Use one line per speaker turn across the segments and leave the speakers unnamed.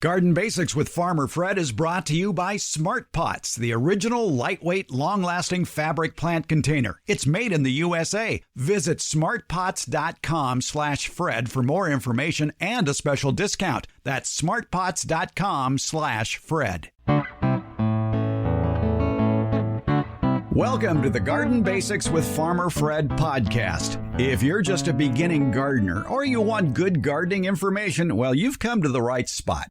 Garden Basics with Farmer Fred is brought to you by Smart Pots, the original lightweight, long-lasting fabric plant container. It's made in the USA. Visit smartpots.com/Fred for more information and a special discount. That's smartpots.com/Fred. Welcome to the Garden Basics with Farmer Fred podcast. If you're just a beginning gardener or you want good gardening information, well, you've come to the right spot.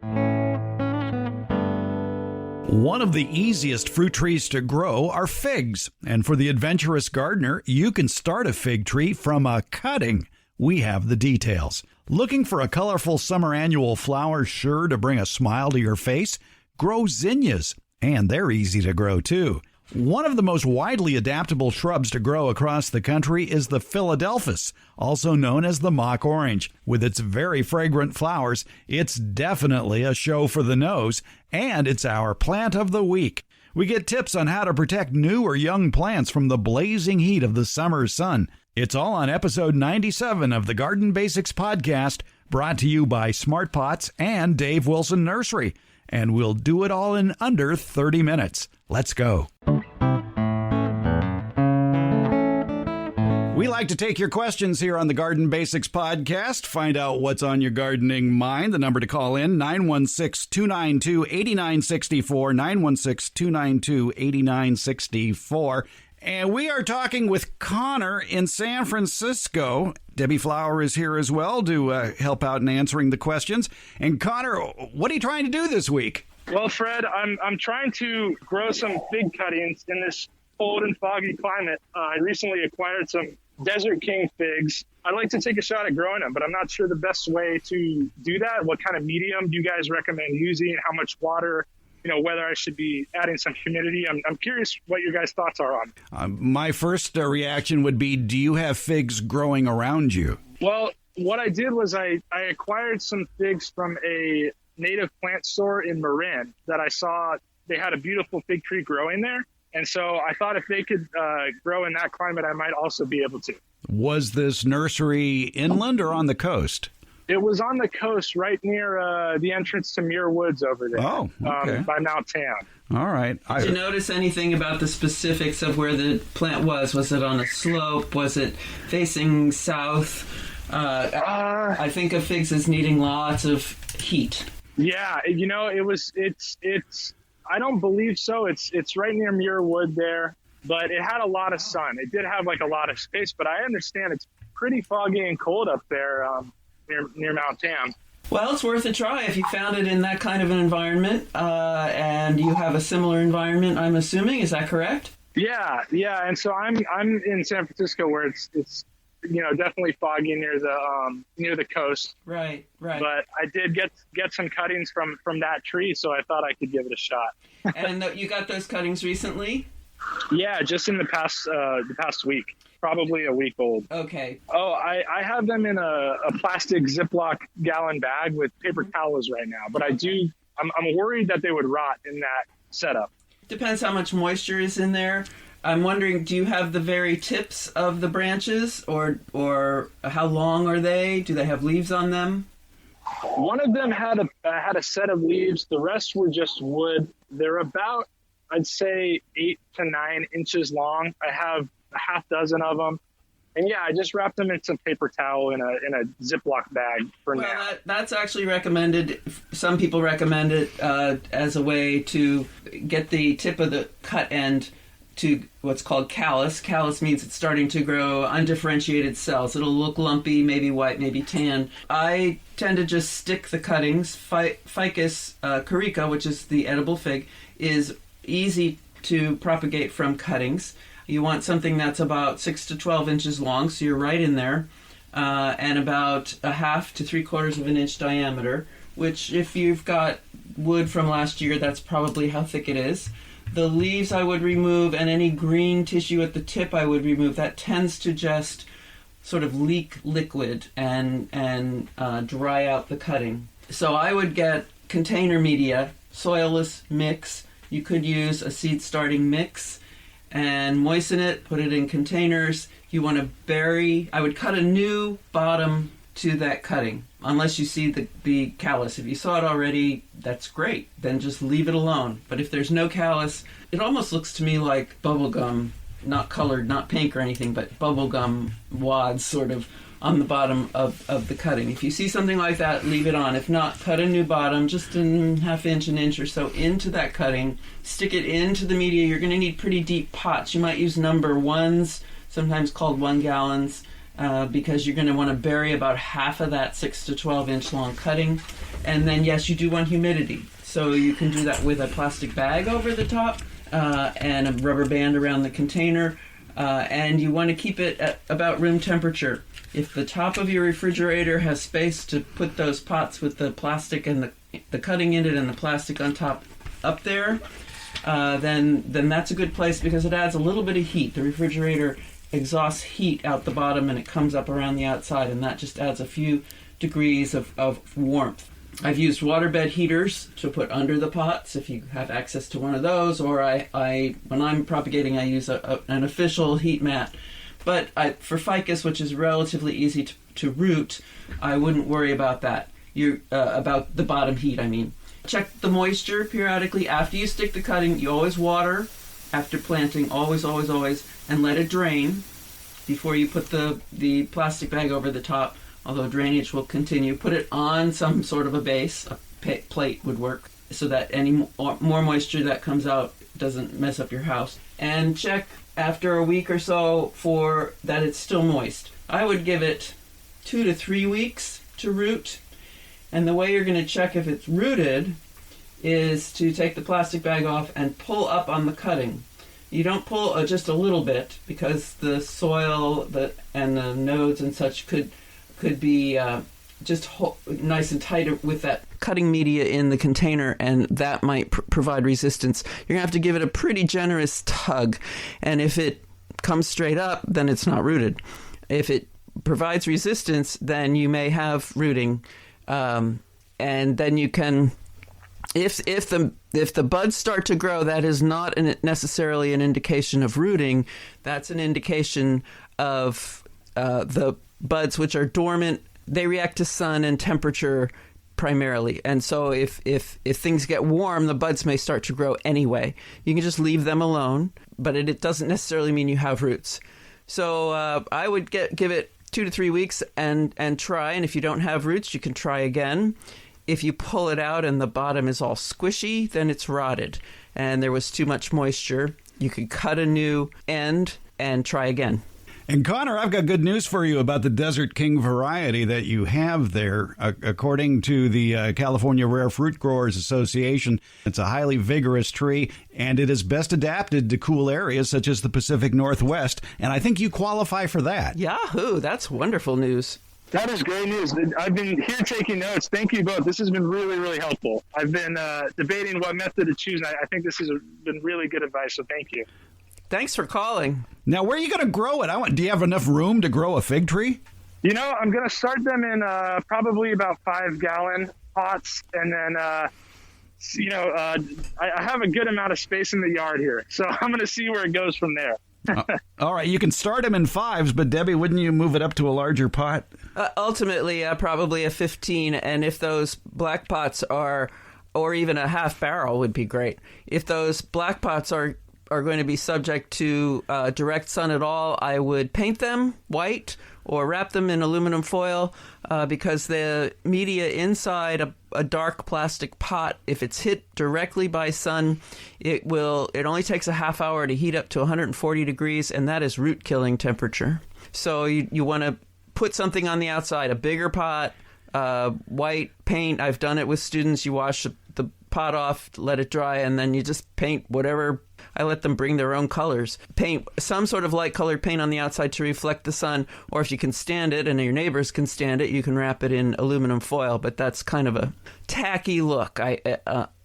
One of the easiest fruit trees to grow are figs. And for the adventurous gardener, you can start a fig tree from a cutting. We have the details. Looking for a colorful summer annual flower sure to bring a smile to your face? Grow zinnias, and they're easy to grow too. One of the most widely adaptable shrubs to grow across the country is the Philadelphus, also known as the mock orange. With its very fragrant flowers, it's definitely a show for the nose, and it's our plant of the week. We get tips on how to protect new or young plants from the blazing heat of the summer sun. It's all on episode 97 of the Garden Basics podcast, brought to you by Smart Pots and Dave Wilson Nursery. And we'll do it all in under 30 minutes. Let's go. We like to take your questions here on the Garden Basics podcast. Find out what's on your gardening mind. The number to call in, 916-292-8964, 916-292-8964. And we are talking with Connor in San Francisco. Debbie Flower is here as well to help out in answering the questions. And Connor, what are you trying to do this week?
Well, Fred, I'm trying to grow some fig cuttings in this cold and foggy climate. I recently acquired some Desert King figs. I'd like to take a shot at growing them, but I'm not sure the best way to do that. What kind of medium do you guys recommend using? How much water? Whether I should be adding some humidity. I'm curious what your guys' thoughts are on.
My first reaction would be, do you have figs growing around you?
Well, what I did was I acquired some figs from a native plant store in Marin that I saw. They had a beautiful fig tree growing there. And so I thought if they could grow in that climate, I might also be able to. Was
this nursery inland or on the coast?
It was on the coast, right near the entrance to Muir Woods over there.
Oh, okay.
By Mount Tam.
All right.
Did you notice anything about the specifics of where the plant was? Was it on a slope? Was it facing south? I think of figs as needing lots of heat.
Yeah, it's. I don't believe so. It's right near Muir Wood there, but it had a lot of sun. It did have a lot of space, but I understand it's pretty foggy and cold up there. Near Mount Tam.
Well, it's worth a try if you found it in that kind of an environment, and you have a similar environment, I'm assuming. Is that correct?
Yeah. And so I'm in San Francisco, where it's definitely foggy near the coast.
Right.
But I did get some cuttings from that tree, so I thought I could give it a shot.
And you got those cuttings recently?
Yeah, just in the past week. Probably a week old.
Okay.
Oh, I have them in a plastic Ziploc gallon bag with paper towels right now, but I'm worried that they would rot in that setup.
Depends how much moisture is in there. I'm wondering, do you have the very tips of the branches, or how long are they? Do they have leaves on them?
One of them had a set of leaves. The rest were just wood. They're about, I'd say, 8 to 9 inches long. I have a half dozen of them, and I just wrapped them in some paper towel in a Ziploc bag for now.
Well, that's actually recommended. Some people recommend it as a way to get the tip of the cut end to what's called callus. Callus means it's starting to grow undifferentiated cells. It'll look lumpy, maybe white, maybe tan. I tend to just stick the cuttings. Ficus carica, which is the edible fig, is easy to propagate from cuttings. You want something that's about 6 to 12 inches long, so you're right in there, and about a half to 3/4 of an inch diameter, which if you've got wood from last year, that's probably how thick it is. The leaves I would remove, and any green tissue at the tip I would remove. That tends to just sort of leak liquid and dry out the cutting. So I would get container media, soilless mix. You could use a seed starting mix and moisten it, put it in containers. You want to bury, I would cut a new bottom to that cutting, unless you see the callus. If you saw it already, that's great. Then just leave it alone. But if there's no callus, it almost looks to me like bubble gum, not colored, not pink or anything, but bubble gum wads sort of on the bottom of the cutting. If you see something like that, leave it on. If not, cut a new bottom, just a half inch, an inch or so into that cutting. Stick it into the media. You're going to need pretty deep pots. You might use number 1s, sometimes called 1 gallons, because you're going to want to bury about half of that 6 to 12 inch long cutting. And then, yes, you do want humidity. So you can do that with a plastic bag over the top and a rubber band around the container. And you want to keep it at about room temperature. If the top of your refrigerator has space to put those pots with the plastic and the cutting in it and the plastic on top up there, then that's a good place because it adds a little bit of heat. The refrigerator exhausts heat out the bottom and it comes up around the outside, and that just adds a few degrees of warmth. I've used waterbed heaters to put under the pots if you have access to one of those, or I when I'm propagating, I use an official heat mat. But for ficus, which is relatively easy to root, I wouldn't worry about that. About the bottom heat, I mean. Check the moisture periodically. After you stick the cutting, you always water after planting, always, always, always, and let it drain before you put the plastic bag over the top, although drainage will continue. Put it on some sort of a base. A plate would work so that any more moisture that comes out doesn't mess up your house. And check after a week or so for that it's still moist. I would give it 2 to 3 weeks to root. And the way you're going to check if it's rooted is to take the plastic bag off and pull up on the cutting. You don't pull just a little bit because the soil and the nodes and such could be just nice and tight with that cutting media in the container, and that might provide resistance. You're going to have to give it a pretty generous tug, and if it comes straight up, then it's not rooted. If it provides resistance, then you may have rooting, and then you can... If the buds start to grow, that is not necessarily an indication of rooting. That's an indication of the buds which are dormant. They react to sun and temperature primarily. And so if things get warm, the buds may start to grow anyway. You can just leave them alone, but it doesn't necessarily mean you have roots. So I would give it 2 to 3 weeks and try. And if you don't have roots, you can try again. If you pull it out and the bottom is all squishy, then it's rotted and there was too much moisture. You could cut a new end and try again.
And Connor, I've got good news for you about the Desert King variety that you have there. According to the California Rare Fruit Growers Association, it's a highly vigorous tree, and it is best adapted to cool areas such as the Pacific Northwest. And I think you qualify for that.
Yahoo! That's wonderful news.
That is great news. I've been here taking notes. Thank you both. This has been really, really helpful. I've been debating what method to choose, and I think this has been really good advice, so thank you.
Thanks for calling.
Now, where are you going to grow it? Do you have enough room to grow a fig tree?
You know, I'm going to start them in probably about 5-gallon pots, and then, I have a good amount of space in the yard here, so I'm going to see where it goes from there.
All right, you can start them in 5s, but Debbie, wouldn't you move it up to a larger pot?
Ultimately, probably a 15, and if those black pots are, or even a half barrel would be great. If those black pots are going to be subject to direct sun at all, I would paint them white or wrap them in aluminum foil because the media inside a dark plastic pot, if it's hit directly by sun, it only takes a half hour to heat up to 140 degrees, and that is root killing temperature. So you want to put something on the outside, a bigger pot, white paint. I've done it with students. You wash the pot off, let it dry, and then you just paint whatever. I let them bring their own colors. Paint some sort of light colored paint on the outside to reflect the sun, or if you can stand it and your neighbors can stand it, you can wrap it in aluminum foil, but that's kind of a tacky look.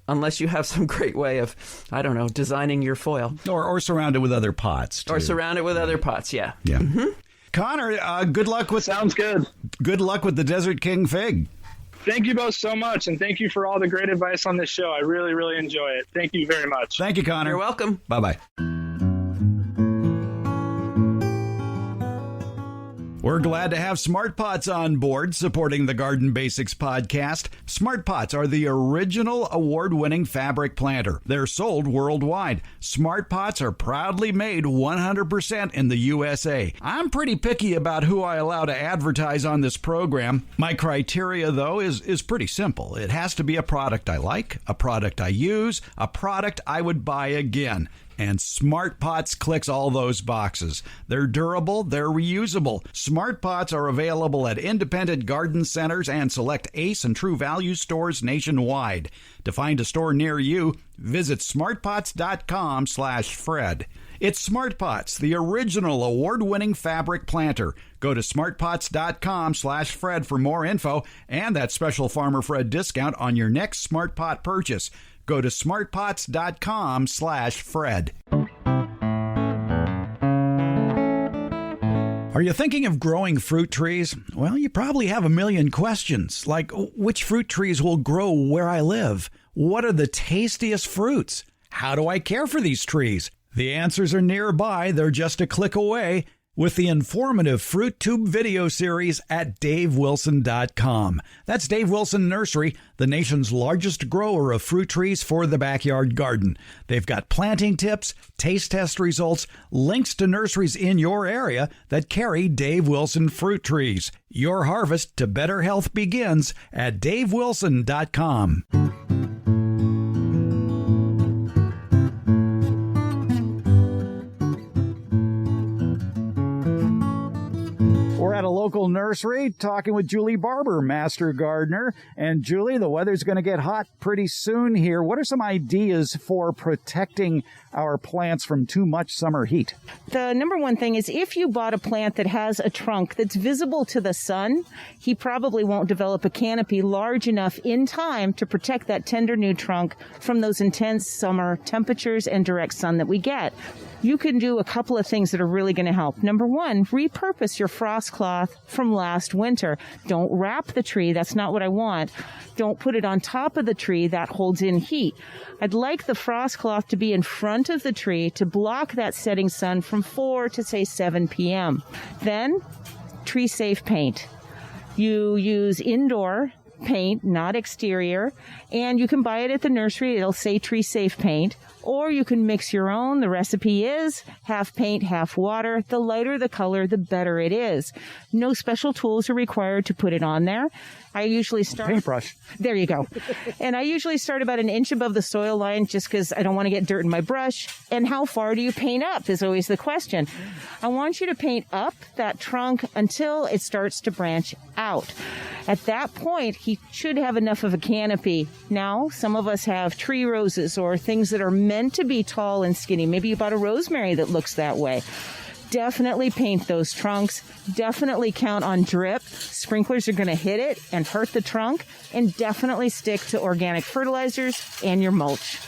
Unless you have some great way of, designing your foil.
Or surround it with other pots, too.
Or surround it with other pots, yeah.
Yeah. Mm-hmm. Connor, good luck with...
Sounds good.
Good luck with the Desert King fig.
Thank you both so much, and thank you for all the great advice on this show. I really, really enjoy it. Thank you very much.
Thank you, Connor.
You're welcome.
Bye-bye. We're glad to have Smart Pots on board supporting the Garden Basics podcast. Smart Pots are the original award-winning fabric planter. They're sold worldwide. Smart Pots are proudly made 100% in the USA. I'm pretty picky about who I allow to advertise on this program. My criteria, though, is pretty simple. It has to be a product I like, a product I use, a product I would buy again. And Smart Pots clicks all those boxes. They're durable, they're reusable. Smart Pots are available at independent garden centers and select Ace and True Value stores nationwide. To find a store near you, visit smartpots.com/Fred. It's Smart Pots, the original award-winning fabric planter. Go to smartpots.com/Fred for more info and that special Farmer Fred discount on your next Smart Pot purchase. Go to smartpots.com/Fred. Are you thinking of growing fruit trees? Well, you probably have a million questions, like which fruit trees will grow where I live? What are the tastiest fruits? How do I care for these trees? The answers are nearby. They're just a click away with the informative Fruit Tube video series at davewilson.com. That's Dave Wilson Nursery, the nation's largest grower of fruit trees for the backyard garden. They've got planting tips, taste test results, links to nurseries in your area that carry Dave Wilson fruit trees. Your harvest to better health begins at davewilson.com. We're at a local nursery talking with Julie Barber, Master Gardener. And Julie, the weather's going to get hot pretty soon here. What are some ideas for protecting our plants from too much summer heat?
The number one thing is if you bought a plant that has a trunk that's visible to the sun, he probably won't develop a canopy large enough in time to protect that tender new trunk from those intense summer temperatures and direct sun that we get. You can do a couple of things that are really going to help. Number one, repurpose your frost cloth from last winter. Don't wrap the tree. That's not what I want. Don't put it on top of the tree. That holds in heat. I'd like the frost cloth to be in front of the tree to block that setting sun from 4 to, say, 7 p.m. Then, tree-safe paint. You use indoor paint, not exterior, and you can buy it at the nursery. It'll say tree-safe paint. Or you can mix your own. The recipe is half paint, half water. The lighter the color, the better it is. No special tools are required to put it on there. I usually start...
Paintbrush.
There you go. And I usually start about an inch above the soil line just because I don't want to get dirt in my brush. And how far do you paint up is always the question. I want you to paint up that trunk until it starts to branch out. At that point, he should have enough of a canopy. Now, some of us have tree roses or things that are meant to be tall and skinny. Maybe you bought a rosemary that looks that way. Definitely paint those trunks. Definitely count on drip. Sprinklers are going to hit it and hurt the trunk. And definitely stick to organic fertilizers and your mulch.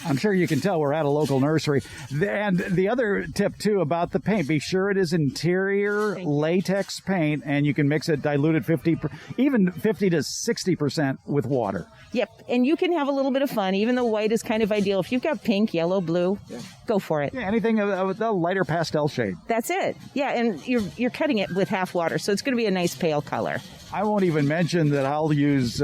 I'm sure you can tell we're at a local nursery. And the other tip, too, about the paint, be sure it is interior latex paint, and you can mix it diluted 50 to 60% with water.
Yep, and you can have a little bit of fun, even though white is kind of ideal. If you've got pink, yellow, blue, go for it.
Yeah, anything of a lighter pastel shade.
That's it. Yeah, and you're cutting it with half water, so it's going to be a nice pale color.
I won't even mention that I'll use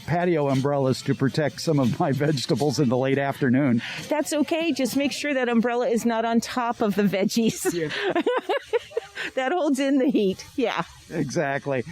patio umbrellas to protect some of my vegetables in the late afternoon.
That's okay. Just make sure that umbrella is not on top of the veggies. Yeah. That holds in the heat. Yeah.
Exactly.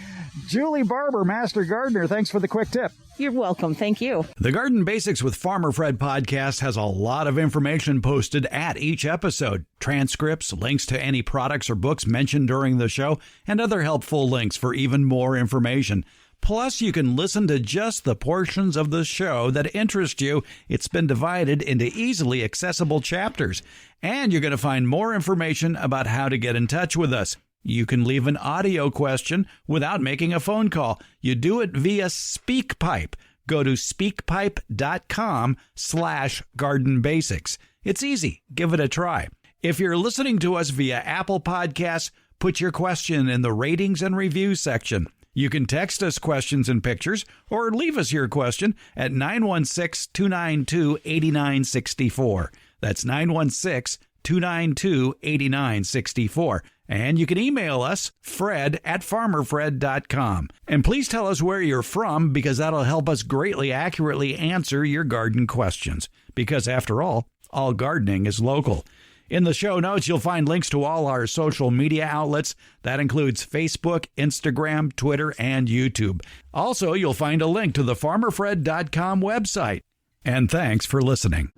Julie Barber, Master Gardener, thanks for the quick tip.
You're welcome. Thank you.
The Garden Basics with Farmer Fred podcast has a lot of information posted at each episode. Transcripts, links to any products or books mentioned during the show, and other helpful links for even more information. Plus, you can listen to just the portions of the show that interest you. It's been divided into easily accessible chapters. And you're going to find more information about how to get in touch with us. You can leave an audio question without making a phone call. You do it via SpeakPipe. Go to speakpipe.com/gardenbasics. It's easy. Give it a try. If you're listening to us via Apple Podcasts, put your question in the ratings and reviews section. You can text us questions and pictures or leave us your question at 916-292-8964. That's 916-292-8964. And you can email us, fred@farmerfred.com. And please tell us where you're from, because that'll help us greatly accurately answer your garden questions. Because after all gardening is local. In the show notes, you'll find links to all our social media outlets. That includes Facebook, Instagram, Twitter, and YouTube. Also, you'll find a link to the farmerfred.com website. And thanks for listening.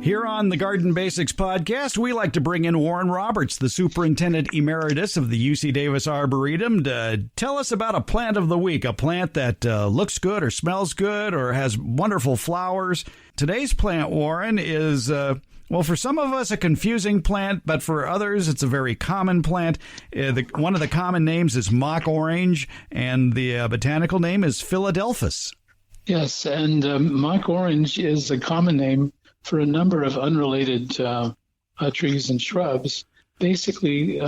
Here on the Garden Basics podcast, we like to bring in Warren Roberts, the Superintendent Emeritus of the UC Davis Arboretum, to tell us about a plant of the week, a plant that looks good or smells good or has wonderful flowers. Today's plant, Warren, is, well, for some of us, a confusing plant, but for others, it's a very common plant. One of the common names is mock orange, and the botanical name is Philadelphus.
Yes, and mock orange is a common name for a number of unrelated trees and shrubs. Basically,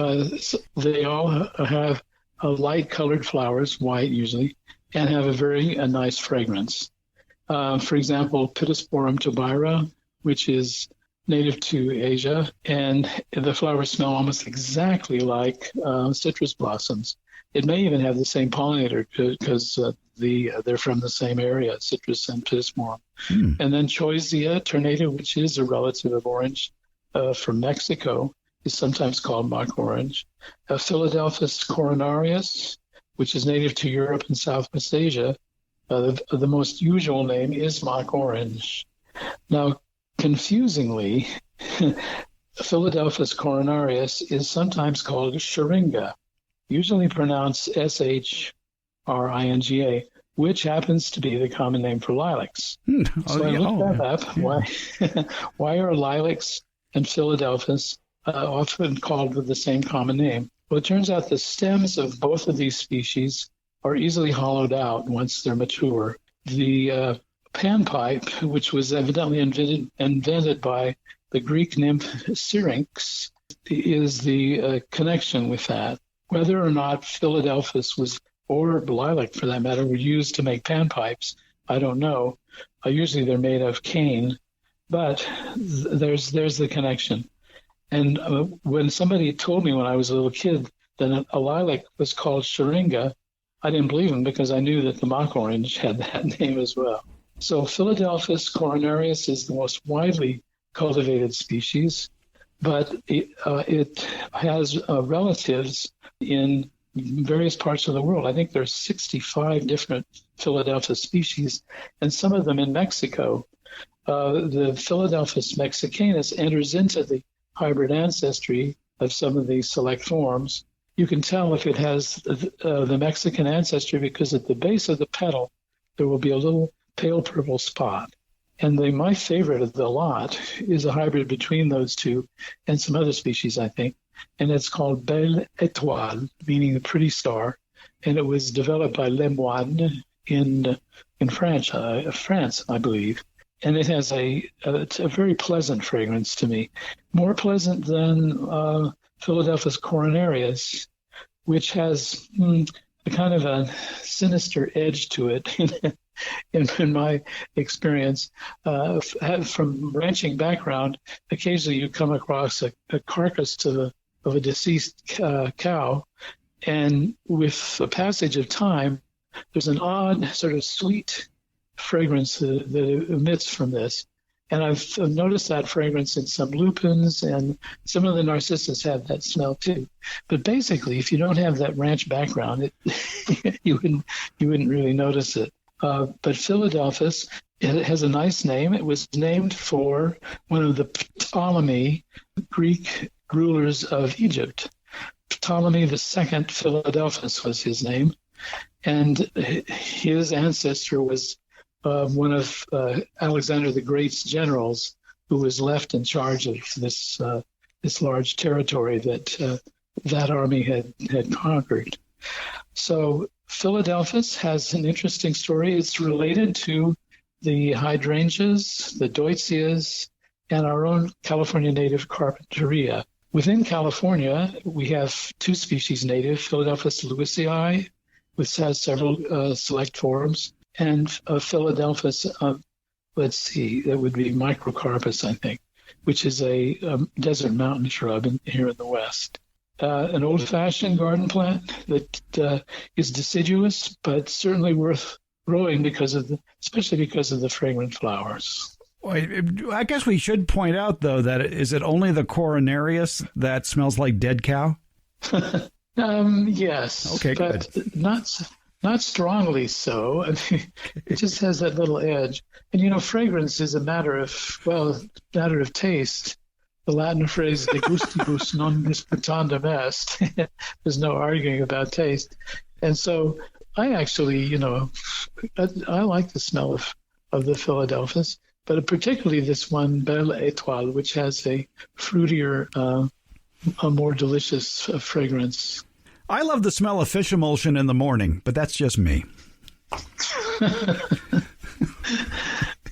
they all have light-colored flowers, white usually, and have a nice fragrance. For example, Pittosporum tobira, which is native to Asia, and the flowers smell almost exactly like citrus blossoms. It may even have the same pollinator because they're from the same area, citrus and pittosporum. And then Choisya tornata, which is a relative of orange from Mexico, is sometimes called mock orange. Philadelphus coronarius, which is native to Europe and Southwest Asia, the most usual name is mock orange. Now, confusingly, Philadelphus coronarius is sometimes called Syringa, usually pronounced Shringa, which happens to be the common name for lilacs. So I looked that up. Why are lilacs and Philadelphus often called with the same common name? Well, it turns out the stems of both of these species are easily hollowed out once they're mature. The panpipe, which was evidently invented by the Greek nymph Syrinx, is the connection with that. Whether or not Philadelphus or lilac for that matter, were used to make panpipes, I don't know. Usually they're made of cane, but there's the connection. And when somebody told me when I was a little kid that a lilac was called Syringa, I didn't believe him because I knew that the mock orange had that name as well. So Philadelphus coronarius is the most widely cultivated species, but it has relatives in various parts of the world. I think there's 65 different Philadelphus species, and some of them in Mexico. The Philadelphus mexicanus enters into the hybrid ancestry of some of these select forms. You can tell if it has the Mexican ancestry because at the base of the petal, there will be a little pale purple spot. And my favorite of the lot is a hybrid between those two and some other species, I think. And it's called Belle Étoile, meaning the pretty star. And it was developed by Lemoine in France, I believe. And it has it's a very pleasant fragrance to me, more pleasant than Philadelphus coronarius, which has a kind of a sinister edge to it in my experience. From ranching background, occasionally you come across a carcass of a deceased cow, and with the passage of time, there's an odd sort of sweet fragrance that emits from this. And I've noticed that fragrance in some lupins, and some of the narcissus have that smell too. But basically, if you don't have that ranch background, you wouldn't really notice it. But Philadelphus, it has a nice name. It was named for one of the Ptolemy Greek rulers of Egypt. Ptolemy II Philadelphus was his name, and his ancestor was one of Alexander the Great's generals, who was left in charge of this large territory that army had conquered. So Philadelphus has an interesting story. It's related to the hydrangeas, the deutzias, and our own California native Carpentaria. Within California, we have two species native, Philadelphus lewisii, which has several select forms, and Philadelphus, that would be Microcarpus, I think. which is a desert mountain shrub here in the West. An old-fashioned garden plant that is deciduous, but certainly worth growing especially because of the fragrant flowers.
I guess we should point out, though, that is it only the coronarius that smells like dead cow?
Yes. Okay, but good. Not strongly so. I mean, it just has that little edge. And fragrance is a matter of taste. The Latin phrase "de gustibus non disputandum est." There's no arguing about taste. And so I actually, I like the smell of the Philadelphus, but particularly this one, Belle Étoile, which has a fruitier, a more delicious fragrance.
I love the smell of fish emulsion in the morning, but that's just me.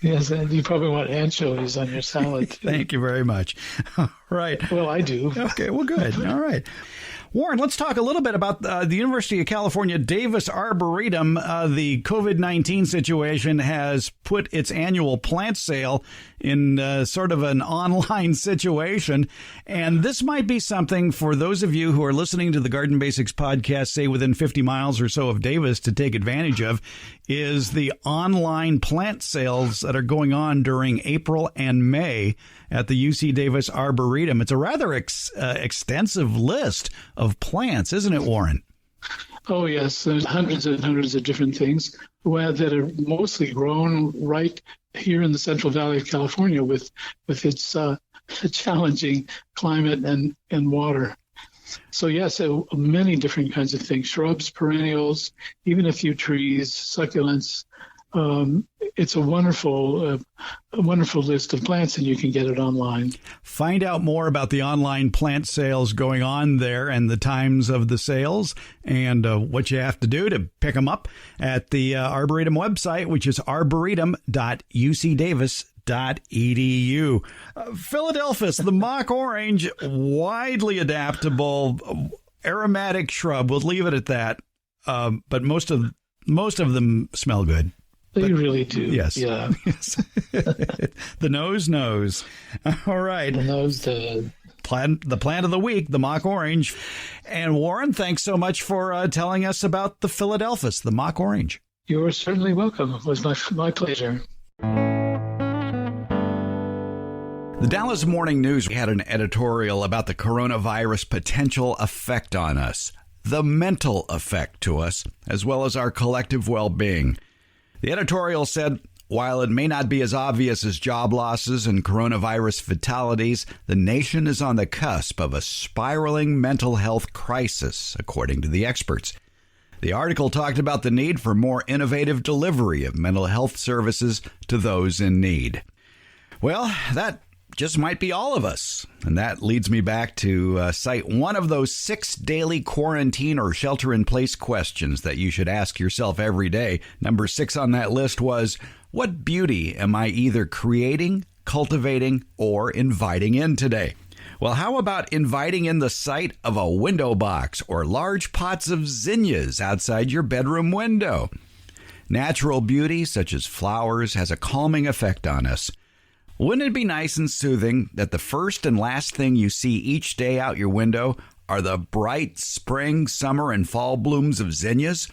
Yes, and you probably want anchovies on your salad, too.
Thank you very much. All right.
Well, I do.
Okay, well, good. All right. Warren, let's talk a little bit about the University of California Davis Arboretum. The COVID-19 situation has put its annual plant sale in sort of an online situation. And this might be something for those of you who are listening to the Garden Basics podcast, say within 50 miles or so of Davis, to take advantage of, is the online plant sales that are going on during April and May at the UC Davis Arboretum. It's a rather extensive list of plants, isn't it, Warren?
Oh, yes. There's hundreds and hundreds of different things that are mostly grown right here in the Central Valley of California with its challenging climate and water. So, yes, many different kinds of things, shrubs, perennials, even a few trees, succulents. It's a wonderful list of plants, and you can get it online.
Find out more about the online plant sales going on there and the times of the sales and what you have to do to pick them up at the Arboretum website, which is arboretum.ucdavis.edu. Philadelphus, the mock orange, widely adaptable, aromatic shrub. We'll leave it at that. But most of them smell good.
They really do.
Yes.
Yeah.
Yes. The nose knows. All right.
The nose does.
The plant of the week, the mock orange. And Warren, thanks so much for telling us about the Philadelphus, the mock orange.
You're certainly welcome. It was my pleasure.
The Dallas Morning News had an editorial about the coronavirus potential effect on us, the mental effect to us, as well as our collective well-being. The editorial said, while it may not be as obvious as job losses and coronavirus fatalities, the nation is on the cusp of a spiraling mental health crisis, according to the experts. The article talked about the need for more innovative delivery of mental health services to those in need. Well, that just might be all of us. And that leads me back to cite one of those 6 daily quarantine or shelter-in-place questions that you should ask yourself every day. Number 6 on that list was, what beauty am I either creating, cultivating, or inviting in today? Well, how about inviting in the sight of a window box or large pots of zinnias outside your bedroom window? Natural beauty, such as flowers, has a calming effect on us. Wouldn't it be nice and soothing that the first and last thing you see each day out your window are the bright spring, summer, and fall blooms of zinnias?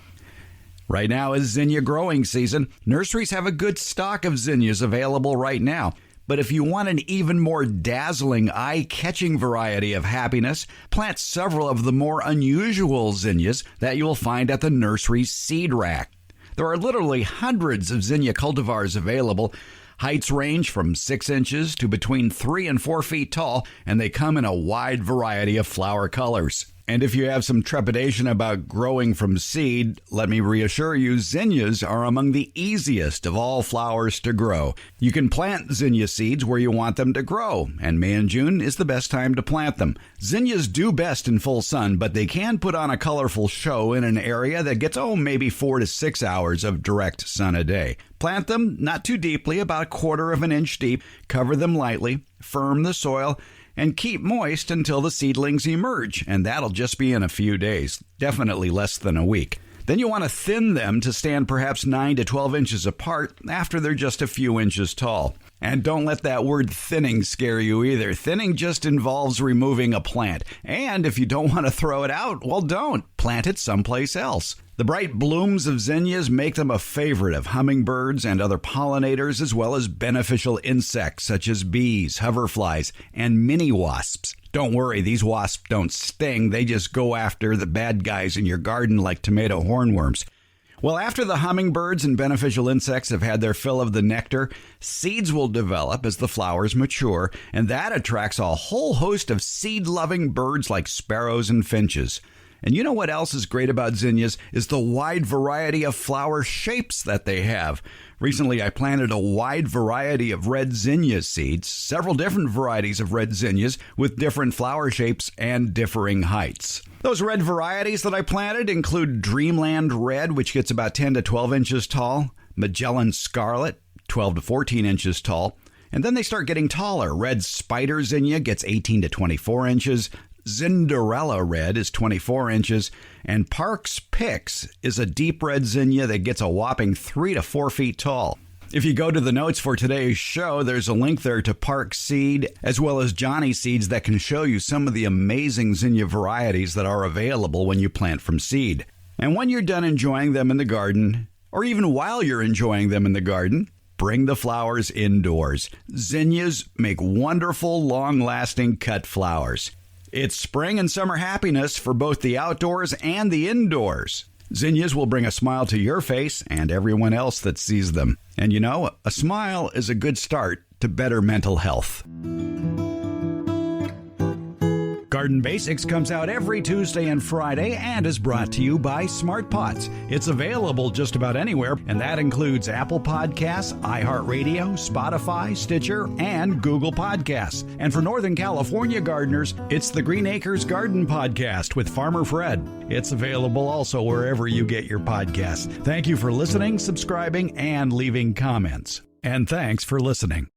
Right now is zinnia growing season. Nurseries have a good stock of zinnias available right now. But if you want an even more dazzling, eye-catching variety of happiness, plant several of the more unusual zinnias that you'll find at the nursery's seed rack. There are literally hundreds of zinnia cultivars available. Heights range from 6 inches to between 3 and 4 feet tall, and they come in a wide variety of flower colors. And if you have some trepidation about growing from seed, let me reassure you, zinnias are among the easiest of all flowers to grow. You can plant zinnia seeds where you want them to grow, and May and June is the best time to plant them. Zinnias do best in full sun, but they can put on a colorful show in an area that gets, maybe 4 to 6 hours of direct sun a day. Plant them not too deeply, about 1/4 of an inch deep, cover them lightly, firm the soil, and keep moist until the seedlings emerge, and that'll just be in a few days, definitely less than a week. Then you want to thin them to stand perhaps 9 to 12 inches apart after they're just a few inches tall. And don't let that word thinning scare you either. Thinning just involves removing a plant. And if you don't want to throw it out, well, don't. Plant it someplace else. The bright blooms of zinnias make them a favorite of hummingbirds and other pollinators, as well as beneficial insects such as bees, hoverflies, and mini wasps. Don't worry, these wasps don't sting. They just go after the bad guys in your garden like tomato hornworms. Well, after the hummingbirds and beneficial insects have had their fill of the nectar, seeds will develop as the flowers mature, and that attracts a whole host of seed-loving birds like sparrows and finches. And you know what else is great about zinnias is the wide variety of flower shapes that they have. Recently, I planted a wide variety of red zinnia seeds, several different varieties of red zinnias with different flower shapes and differing heights. Those red varieties that I planted include Dreamland Red, which gets about 10 to 12 inches tall, Magellan Scarlet, 12 to 14 inches tall, and then they start getting taller. Red Spider Zinnia gets 18 to 24 inches, Zinderella Red is 24 inches, and Park's Pix is a deep red zinnia that gets a whopping 3 to 4 feet tall. If you go to the notes for today's show, there's a link there to Park Seed as well as Johnny Seeds that can show you some of the amazing zinnia varieties that are available when you plant from seed. And when you're done enjoying them in the garden, or even while you're enjoying them in the garden, bring the flowers indoors. Zinnias make wonderful, long-lasting cut flowers. It's spring and summer happiness for both the outdoors and the indoors. Zinnias will bring a smile to your face and everyone else that sees them. And you know, a smile is a good start to better mental health. Garden Basics comes out every Tuesday and Friday and is brought to you by Smart Pots. It's available just about anywhere, and that includes Apple Podcasts, iHeartRadio, Spotify, Stitcher, and Google Podcasts. And for Northern California gardeners, it's the Green Acres Garden Podcast with Farmer Fred. It's available also wherever you get your podcasts. Thank you for listening, subscribing, and leaving comments. And thanks for listening.